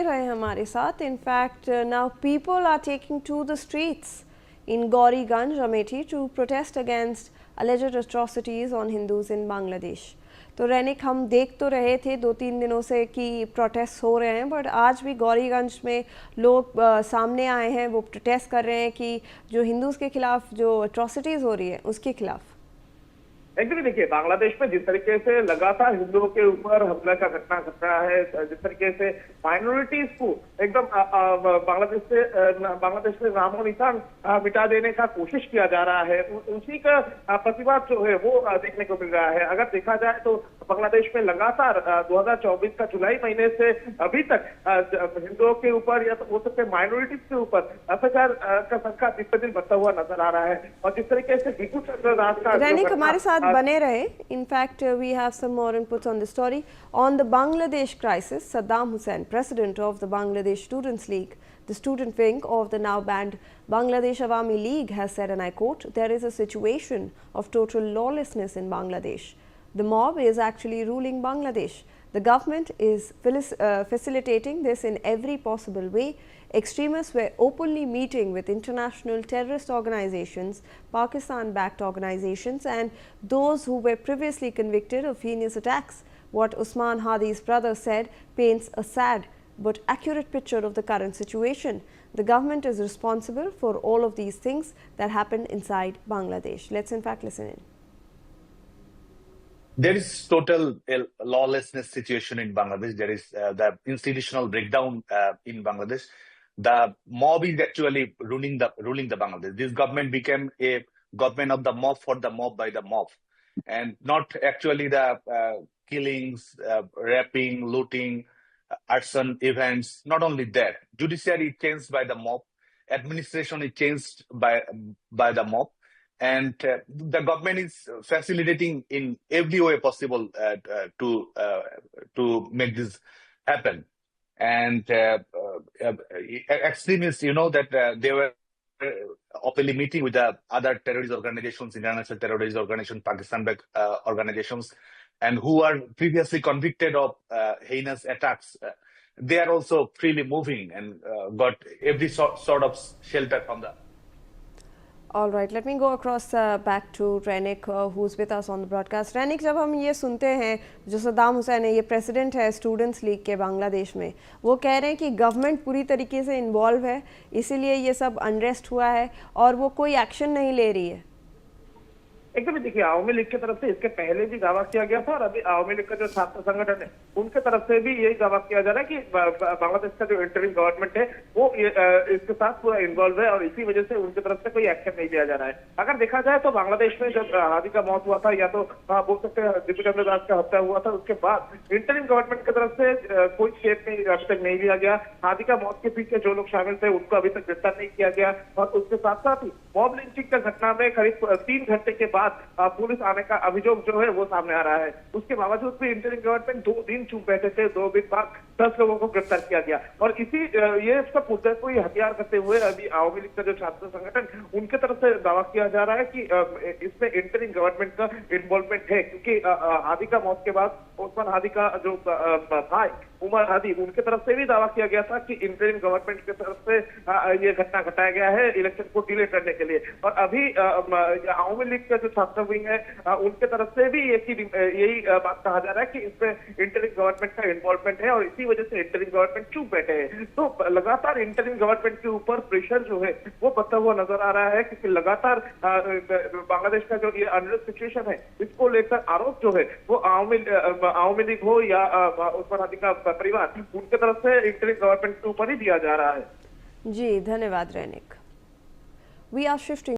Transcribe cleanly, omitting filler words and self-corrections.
रहे हैं हमारे साथ। In fact now people are taking to the streets in Gauriganj Amethi to protest against alleged atrocities on Hindus in Bangladesh. तो रैनिक, हम देख तो रहे थे 2-3 दिनों से कि प्रोटेस्ट हो रहे हैं, बट आज भी गौरीगंज में लोग सामने आए हैं, वो प्रोटेस्ट कर रहे हैं कि जो हिंदूज के खिलाफ जो अट्रॉसिटीज़ हो रही है उसके खिलाफ। एकदम देखिए, बांग्लादेश में जिस तरीके से लगातार हिंदुओं के ऊपर हमला का घटना घट रहा है, जिस तरीके से माइनॉरिटीज को एकदम बांग्लादेश से नामो निशान मिटा देने का कोशिश किया जा रहा है, उसी का प्रतिवाद जो है वो देखने को मिल रहा है। अगर देखा जाए तो बांग्लादेश में लगातार 2024 का जुलाई महीने से अभी तक हिंदुओं के ऊपर या तो हो सकते माइनॉरिटीज के ऊपर अत्याचार का संख्या दिन पर दिन बढ़ता हुआ नजर आ रहा है। और जिस तरीके से बिपू चंद्र दास का रैनिक हमारे साथ बने रहे। In fact, we have some more inputs on the story. On the Bangladesh crisis, Saddam Hussein, president of the Bangladesh Students League, the student wing of the now banned Bangladesh Awami League, has said, and I quote, "There is a situation of total lawlessness in Bangladesh. The mob is actually ruling Bangladesh. The government is facilitating this in every possible way. Extremists were openly meeting with international terrorist organizations, Pakistan-backed organizations, and those who were previously convicted of heinous attacks." What Usman Hadi's brother said paints a sad but accurate picture of the current situation. The government is responsible for all of these things that happen inside Bangladesh. Let's in fact listen in. There is total lawlessness situation in Bangladesh. There is the institutional breakdown in Bangladesh. The mob is actually ruling the Bangladesh. This government became a government of the mob, for the mob, by the mob, and not actually the killings, raping, looting, arson events. Not only that, judiciary is changed by the mob, administration is changed by the mob. And the government is facilitating in every way possible to make this happen. And extremists, you know, that they were openly meeting with the other terrorist organizations, international terrorist organizations, Pakistan-backed organizations, and who are previously convicted of heinous attacks. They are also freely moving and got every sort of shelter from the. All right, let me go across back to Rainik, who's with us on the broadcast. Rainik, जब हम ये सुनते हैं जो सद्दाम हुसैन है, ये president है students league के बांग्लादेश में, वो कह रहे हैं कि गवर्नमेंट पूरी तरीके से इन्वॉल्व है, इसीलिए ये सब अनरेस्ट हुआ है और वो कोई एक्शन नहीं ले रही है। एकदम देखिए, आवामी लीग की तरफ से इसके पहले भी दावा किया गया था और अभी आवामी लीग का जो छात्र संगठन है उनके तरफ से भी यही दावा किया जा रहा है कि बांग्लादेश का जो इंटरिम गवर्नमेंट है वो इसके साथ पूरा इन्वॉल्व है और इसी वजह से उनकी तरफ से कोई एक्शन नहीं लिया जा रहा है। अगर देखा जाए तो बांग्लादेश में जब हादी का मौत हुआ था, या तो बोल सकते हैं बिपू चंद्र दास का हत्या हुआ था, उसके बाद इंटरिम गवर्नमेंट की तरफ से कोई स्टेप नहीं अभी तक नहीं लिया गया। हादी का मौत के पीछे जो लोग शामिल थे उनको अभी तक गिरफ्तार नहीं किया गया और उसके साथ साथ ही मॉब लिंचिंग का घटना में करीब 3 घंटे के बाद पुलिस आने का अभियोग जो है वो सामने आ रहा है। उसके बावजूद भी इंटरिम गवर्नमेंट 2 दिन चुप बैठे थे। 2 दिन बाद 10 लोगों को गिरफ्तार किया गया और ये सब मुद्दे को हथियार करते हुए अभी आवामी लीग का जो छात्र संगठन उनके तरफ से दावा किया जा रहा है कि इसमें इंटरिम गवर्नमेंट का इन्वॉल्वमेंट है, क्योंकि हादी का मौत के बाद उस्मान हादी का जो भाई उमर हादी, उनके तरफ से भी दावा किया गया था कि इंटरिम गवर्नमेंट की तरफ से ये घटना घटाया गया है इलेक्शन को डिले करने के लिए। और अभी आवामी लीग का जो छात्र विंग है उनके तरफ से भी यही बात कहा जा रहा है कि इसमें इंटरिम गवर्नमेंट का इन्वॉल्वमेंट है और इसी वजह से इंटरिम गवर्नमेंट चुप बैठे हैं। तो लगातार इंटरिम गवर्नमेंट के ऊपर प्रेशर जो है वो बढ़ता हुआ नजर आ रहा है, क्योंकि लगातार बांग्लादेश का जो ये अनरेस्ट सिचुएशन है इसको लेकर आरोप जो है वो आवामी लीग हो या उस्मान हादी का परिवार, उनके तरफ से इंटरिम गवर्नमेंट के ऊपर ही दिया जा रहा है। जी धन्यवाद रैनिक। We are shifting